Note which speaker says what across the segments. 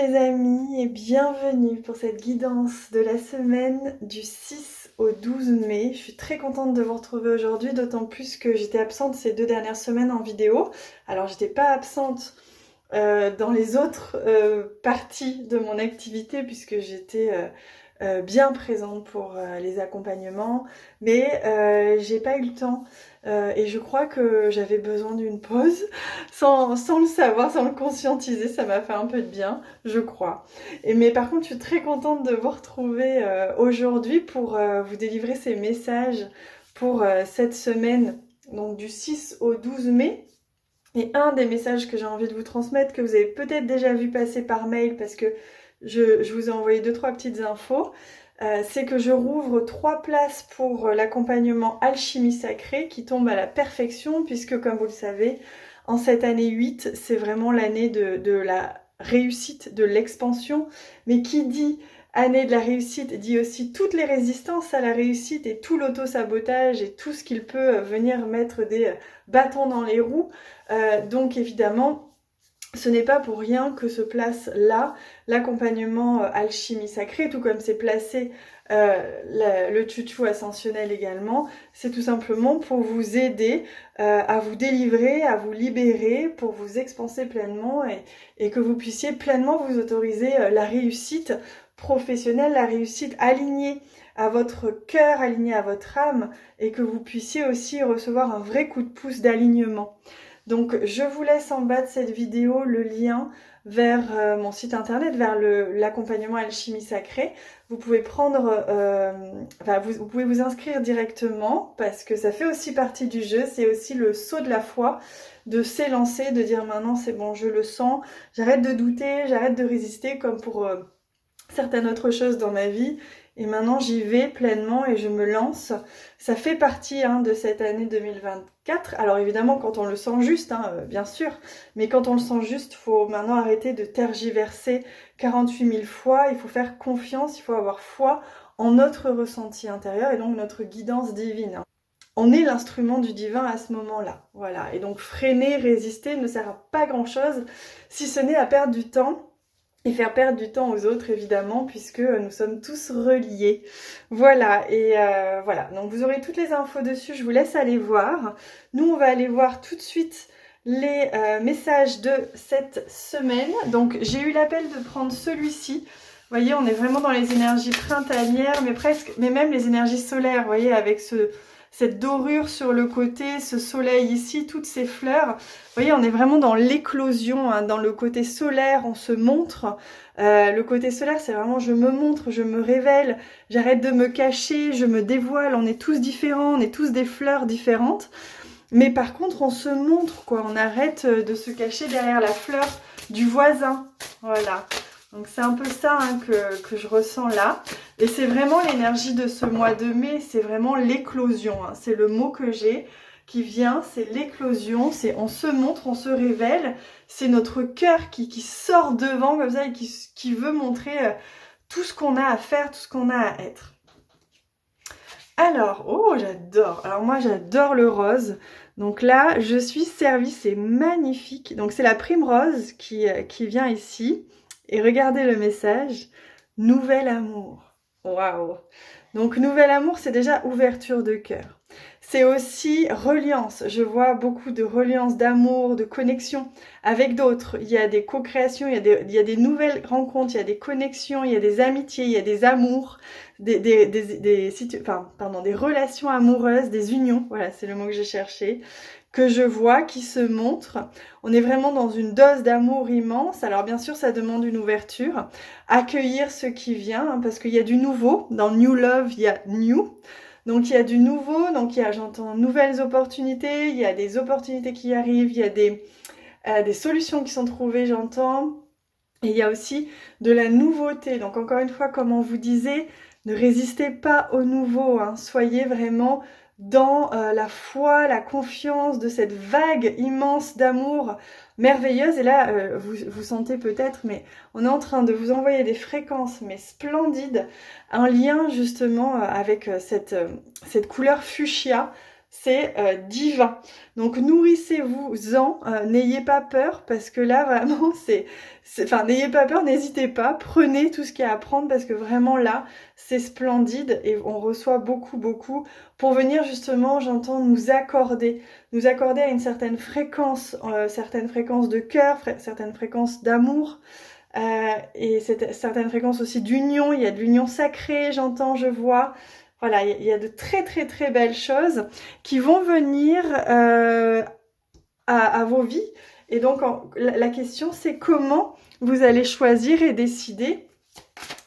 Speaker 1: mes amis et bienvenue pour cette guidance de la semaine du 6 au 12 mai. Je suis très contente de vous retrouver aujourd'hui, d'autant plus que j'étais absente ces 2 dernières semaines en vidéo. Alors j'étais pas absente dans les autres parties de mon activité puisque j'étais bien présente pour les accompagnements, mais j'ai pas eu le temps et je crois que j'avais besoin d'une pause sans le savoir, sans le conscientiser. Ça m'a fait un peu de bien, je crois. Mais par contre, je suis très contente de vous retrouver aujourd'hui pour vous délivrer ces messages pour cette semaine, donc du 6 au 12 mai. Et un des messages que j'ai envie de vous transmettre, que vous avez peut-être déjà vu passer par mail parce que je vous ai envoyé 2-3 petites infos, c'est que je rouvre 3 places pour l'accompagnement Alchimie Sacrée qui tombe à la perfection puisque, comme vous le savez, en cette année 8, c'est vraiment l'année de la réussite, de l'expansion. Mais qui dit année de la réussite dit aussi toutes les résistances à la réussite et tout l'auto-sabotage et tout ce qu'il peut venir mettre des bâtons dans les roues. Donc évidemment, ce n'est pas pour rien que se place là l'accompagnement Alchimie Sacrée, tout comme c'est placé le tutu ascensionnel également. C'est tout simplement pour vous aider à vous délivrer, à vous libérer, pour vous expanser pleinement et que vous puissiez pleinement vous autoriser la réussite professionnelle, la réussite alignée à votre cœur, alignée à votre âme, et que vous puissiez aussi recevoir un vrai coup de pouce d'alignement. Donc je vous laisse en bas de cette vidéo le lien vers mon site internet, vers l'accompagnement Alchimie Sacrée. Vous pouvez vous pouvez vous inscrire directement parce que ça fait aussi partie du jeu. C'est aussi le saut de la foi, de s'élancer, de dire maintenant c'est bon, je le sens, j'arrête de douter, j'arrête de résister comme pour certaines autres choses dans ma vie. Et maintenant, j'y vais pleinement et je me lance. Ça fait partie de cette année 2024. Alors évidemment, quand on le sent juste, bien sûr. Mais quand on le sent juste, il faut maintenant arrêter de tergiverser 48 000 fois. Il faut faire confiance, il faut avoir foi en notre ressenti intérieur et donc notre guidance divine. On est l'instrument du divin à ce moment-là. Voilà. Et donc freiner, résister ne sert à pas grand-chose, si ce n'est à perdre du temps. Et faire perdre du temps aux autres, évidemment, puisque nous sommes tous reliés. Voilà, et voilà. Donc vous aurez toutes les infos dessus, je vous laisse aller voir. Nous, on va aller voir tout de suite les messages de cette semaine. Donc j'ai eu l'appel de prendre celui-ci. Vous voyez, on est vraiment dans les énergies printanières, mais même les énergies solaires, vous voyez, avec cette dorure sur le côté, ce soleil ici, toutes ces fleurs. Vous voyez, on est vraiment dans l'éclosion, dans le côté solaire, on se montre. Le côté solaire, c'est vraiment je me montre, je me révèle, j'arrête de me cacher, je me dévoile. On est tous différents, on est tous des fleurs différentes. Mais par contre, on se montre, quoi. On arrête de se cacher derrière la fleur du voisin. Voilà. Donc c'est un peu ça que je ressens là. Et c'est vraiment l'énergie de ce mois de mai, c'est vraiment l'éclosion. C'est le mot que j'ai qui vient, c'est l'éclosion. C'est on se montre, on se révèle. C'est notre cœur qui sort devant comme ça et qui veut montrer tout ce qu'on a à faire, tout ce qu'on a à être. Alors, oh j'adore. Alors moi j'adore le rose. Donc là, je suis servie, c'est magnifique. Donc c'est la prime rose qui vient ici. Et regardez le message, nouvel amour. Waouh! Donc nouvel amour, c'est déjà ouverture de cœur. C'est aussi reliance. Je vois beaucoup de reliance, d'amour, de connexion avec d'autres. Il y a des co-créations, il y a des nouvelles rencontres, il y a des connexions, il y a des amitiés, il y a des amours, des relations amoureuses, des unions. Voilà, c'est le mot que j'ai cherché. Que je vois, qui se montre. On est vraiment dans une dose d'amour immense. Alors bien sûr, ça demande une ouverture. Accueillir ce qui vient, parce qu'il y a du nouveau. Dans New Love, il y a New. Donc il y a du nouveau, donc j'entends nouvelles opportunités, il y a des opportunités qui arrivent, il y a des solutions qui sont trouvées, j'entends. Et il y a aussi de la nouveauté. Donc encore une fois, comme on vous disait, ne résistez pas au nouveau. Soyez vraiment dans la foi, la confiance de cette vague immense d'amour merveilleuse. Et là, vous sentez peut-être, mais on est en train de vous envoyer des fréquences, mais splendides, un lien justement avec cette couleur fuchsia. c'est divin. Donc nourrissez-vous-en, n'ayez pas peur parce que là vraiment enfin n'ayez pas peur, n'hésitez pas, prenez tout ce qu'il y a à prendre parce que vraiment là c'est splendide et on reçoit beaucoup pour venir justement, j'entends nous accorder à une certaine fréquence de cœur, certaines fréquences d'amour. Et certaines fréquences aussi d'union, il y a de l'union sacrée, j'entends, je vois. Voilà, il y a de très belles choses qui vont venir à vos vies. Et donc la question c'est comment vous allez choisir et décider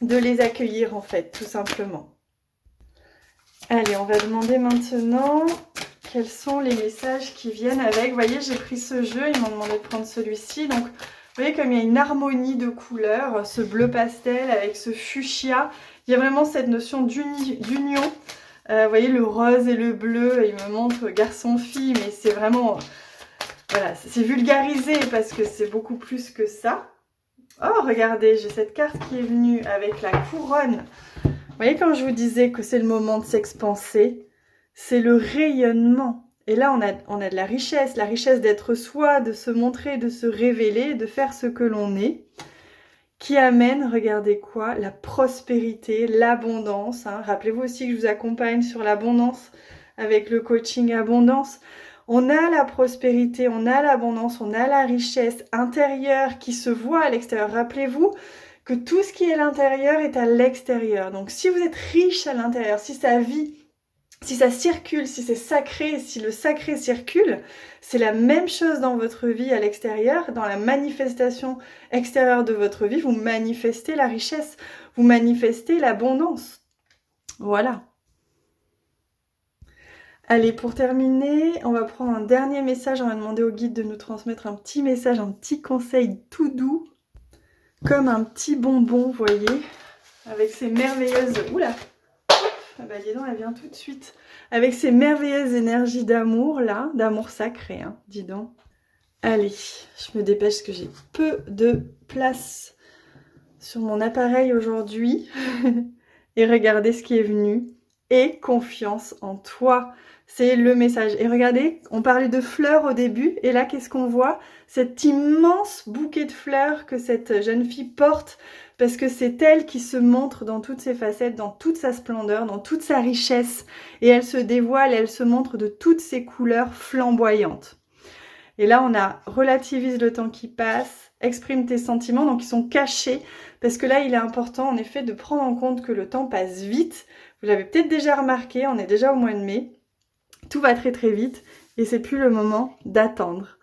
Speaker 1: de les accueillir en fait, tout simplement. Allez, on va demander maintenant quels sont les messages qui viennent avec. Vous voyez, j'ai pris ce jeu, ils m'ont demandé de prendre celui-ci. Donc, vous voyez comme il y a une harmonie de couleurs, ce bleu pastel avec ce fuchsia. Il y a vraiment cette notion d'union. Vous voyez le rose et le bleu, il me montre garçon-fille, mais c'est vraiment... Voilà, c'est vulgarisé parce que c'est beaucoup plus que ça. Oh, regardez, j'ai cette carte qui est venue avec la couronne. Vous voyez quand je vous disais que c'est le moment de s'expanser, c'est le rayonnement. Et là, on a de la richesse d'être soi, de se montrer, de se révéler, de faire ce que l'on est, qui amène, regardez quoi, la prospérité, l'abondance. Hein. Rappelez-vous aussi que je vous accompagne sur l'abondance avec le coaching abondance. On a la prospérité, on a l'abondance, on a la richesse intérieure qui se voit à l'extérieur. Rappelez-vous que tout ce qui est à l'intérieur est à l'extérieur. Donc si vous êtes riche à l'intérieur, si ça vit, si ça circule, si c'est sacré, si le sacré circule, c'est la même chose dans votre vie à l'extérieur, dans la manifestation extérieure de votre vie, vous manifestez la richesse, vous manifestez l'abondance. Voilà. Allez, pour terminer, on va prendre un dernier message, on va demander au guide de nous transmettre un petit message, un petit conseil tout doux, comme un petit bonbon, vous voyez, avec ces merveilleuses... Oula! Ah bah dis donc, elle vient tout de suite. Avec ces merveilleuses énergies d'amour, là, d'amour sacré, hein, dis donc. Allez, je me dépêche parce que j'ai peu de place sur mon appareil aujourd'hui. Et regardez ce qui est venu. Aie confiance en toi. C'est le message. Et regardez, on parlait de fleurs au début. Et là, qu'est-ce qu'on voit? Cet immense bouquet de fleurs que cette jeune fille porte. Parce que c'est elle qui se montre dans toutes ses facettes, dans toute sa splendeur, dans toute sa richesse. Et elle se dévoile, elle se montre de toutes ses couleurs flamboyantes. Et là, on a relativise le temps qui passe, exprime tes sentiments, donc ils sont cachés. Parce que là, il est important, en effet, de prendre en compte que le temps passe vite. Vous l'avez peut-être déjà remarqué, on est déjà au mois de mai. Tout va très vite et c'est plus le moment d'attendre.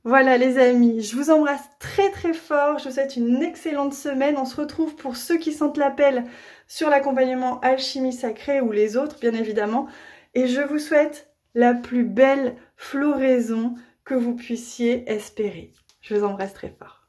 Speaker 1: Voilà les amis, je vous embrasse très fort, je vous souhaite une excellente semaine. On se retrouve pour ceux qui sentent l'appel sur l'accompagnement Alchimie Sacrée ou les autres bien évidemment. Et je vous souhaite la plus belle floraison que vous puissiez espérer. Je vous embrasse très fort.